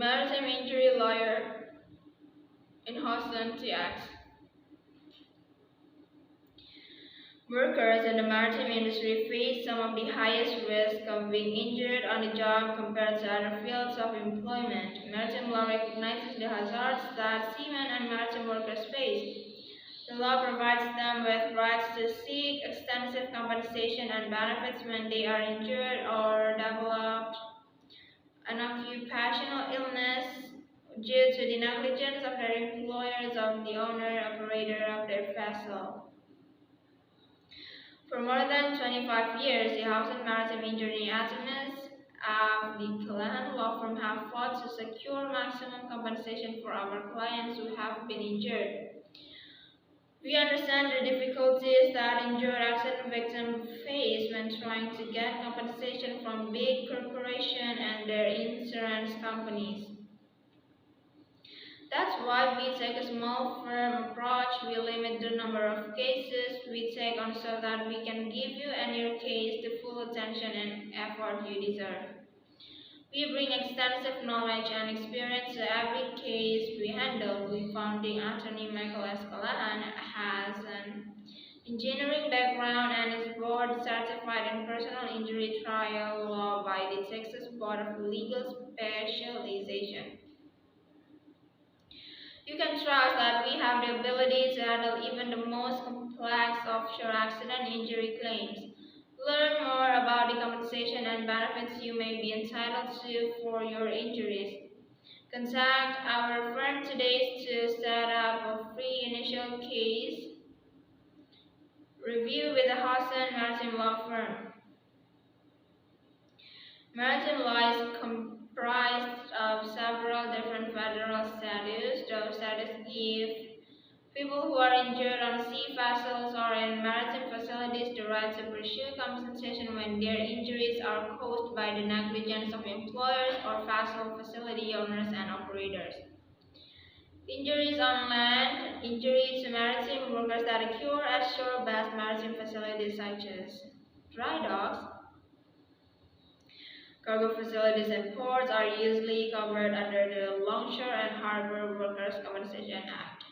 maritime injury lawyer in Houston, Texas. Workers in the maritime industry face some of the highest risk of being injured on the job compared to other fields of employment. Maritime law recognizes the hazards that seamen and maritime workers face. The law provides them with rights to seek extensive compensation and benefits when they are injured or develop an occupational illness due to the negligence of their employers of the owner-operator of their vessel. For more than 25 years, the House and Maritime Injury Attorneys of the Callahan Law Firm have fought to secure maximum compensation for our clients who have been injured. We understand the difficulties that injured accident victims face when trying to get compensation from big corporations and their insurance companies. That's why we take a small firm approach. We limit the number of cases we take on so that we can give you and your case the full attention and effort you deserve. We bring extensive knowledge and experience to every case we handle. We founding attorney Michael S. Callahan has an engineering background and is board certified in personal injury trial law by the Texas Board of Legal Specialization. You can trust that we have the ability to handle even the most complex offshore accident injury claims. Learn more about the compensation and benefits you may be entitled to for your injuries. Contact our firm today to set up a free initial case review with the Houston Maritime Law Firm. Maritime law is comprised of several different federal statutes. Those statutes give people who are injured on sea vessels or in maritime facilities the right to pursue compensation when their injuries are caused by the negligence of employers or vessel facility owners and operators. Injuries on land, injuries to maritime workers that occur at shore-based maritime facilities such as dry docks, cargo facilities and ports are usually covered under the Longshore and Harbor Workers' Compensation Act.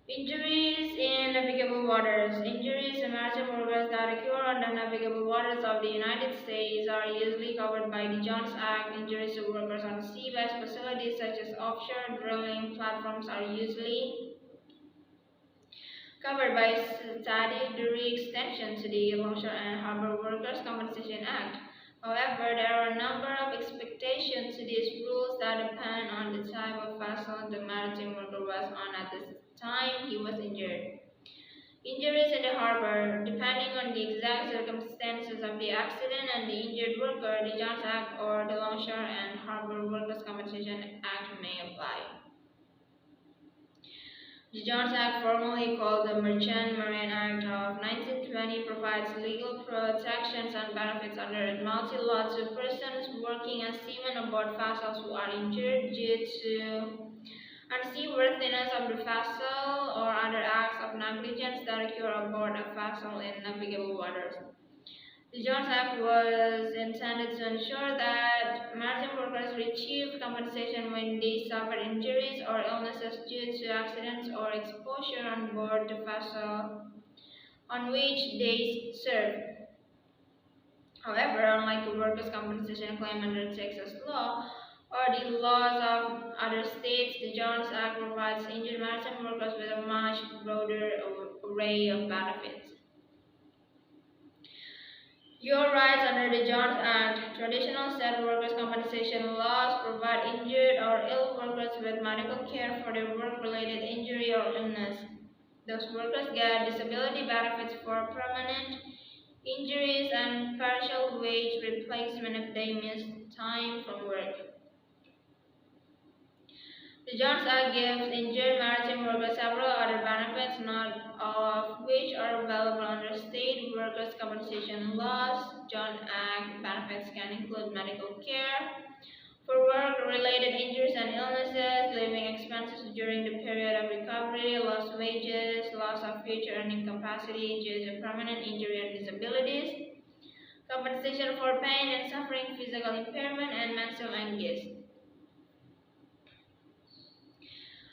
Injuries in navigable waters. Injuries to maritime workers that occur on the navigable waters of the United States are usually covered by the Jones Act. Injuries to workers on sea-based facilities such as offshore drilling platforms are usually covered by statutory extension to the Longshore and Harbor Workers' Compensation Act. However, there are a number of expectations to these rules that depend on the type of vessel the maritime worker was on at the time he was injured. Injuries in the harbor. Depending on the exact circumstances of the accident and the injured worker, the Jones Act or the Longshore and Harbor Workers' Compensation Act may apply. The Jones Act, formerly called the Merchant Marine Act of 1920, provides legal protections and benefits under Admiralty law to persons working as seamen aboard vessels who are injured due to unseaworthiness of the vessel or other acts of negligence that occur aboard a vessel in navigable waters. The Jones Act was intended to ensure that maritime workers receive compensation when they suffer injuries or illnesses due to accidents or exposure on board the vessel on which they serve. However, unlike a workers' compensation claim under Texas law or the laws of other states, the Jones Act provides injured maritime workers with a much broader array of benefits. Your rights under the Jones Act. Traditional state workers' compensation laws provide injured or ill workers with medical care for their work-related injury or illness. Those workers get disability benefits for permanent injuries and partial wage replacement if they miss time from work. The Jones Act gives injured maritime workers several other benefits, not all of which are available under state workers' compensation laws. Jones Act benefits can include medical care for work-related injuries and illnesses, living expenses during the period of recovery, lost wages, loss of future earning capacity due to permanent injury and disabilities, compensation for pain and suffering, physical impairment, and mental anguish.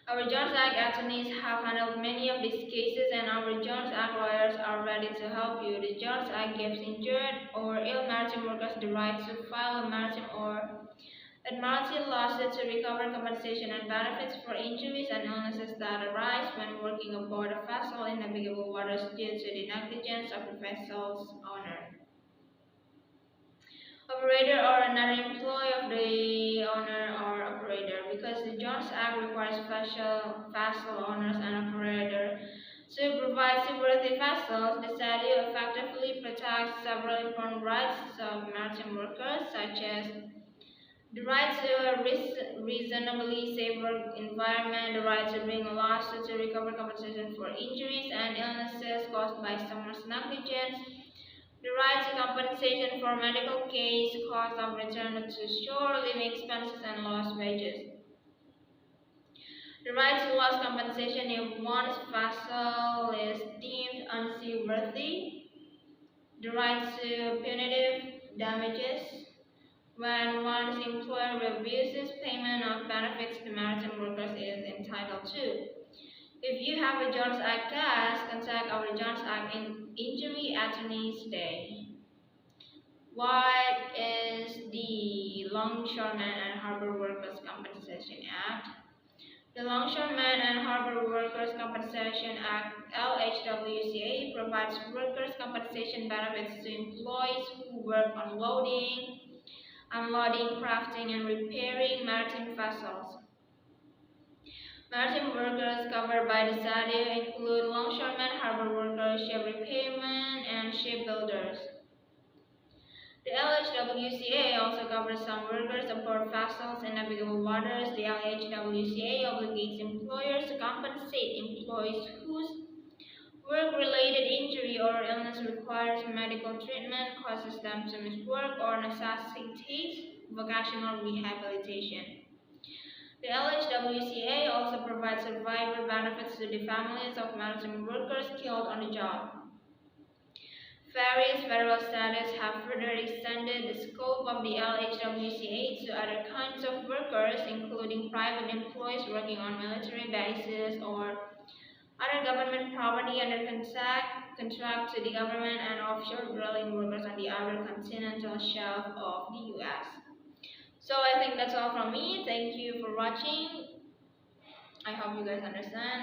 Our Jones Act attorneys have handled many of these cases, and our Jones Act lawyers are ready to help you. The Jones Act gives injured or ill maritime workers the right to file a maritime or admiralty lawsuit to recover compensation and benefits for injuries and illnesses that arise when working aboard a vessel in navigable waters due to the negligence of the vessel's owner, operator, or another employee of the owner or operator. Because the Jones Act requires special vessel owners and operator to provide seaworthy vessels, the statute effectively protects several important rights of maritime workers, such as the right to a reasonably safe work environment, the right to bring a lawsuit to recover compensation for injuries and illnesses caused by someone's negligence, the right to compensation for medical case, cost of return to shore, living expenses, and lost wages. The right to loss compensation if one's vessel is deemed unseaworthy. The right to punitive damages when one's employer refuses payment of benefits the maritime workers is entitled to. If you have a Jones Act case, contact our Jones Act injury attorneys today. What is the Longshoremen and Harbor Workers Compensation Act? The Longshoremen and Harbor Workers Compensation Act (LHWCA) provides workers' compensation benefits to employees who work on loading, unloading, crafting, and repairing maritime vessels. Maritime workers covered by the statute include longshoremen, harbor workers, ship repairmen, and shipbuilders. The LHWCA also covers some workers aboard vessels in navigable waters. The LHWCA obligates employers to compensate employees whose work-related injury or illness requires medical treatment, causes them to miss work, or necessitates vocational rehabilitation. The LHWCA also provides survivor benefits to the families of maritime workers killed on the job. Various federal statutes have further extended the scope of the LHWCA to other kinds of workers, including private employees working on military bases or other government property under contract to the government, and offshore drilling workers on the outer continental shelf of the U.S. So I think that's all from me. Thank you for watching. I hope you guys understand.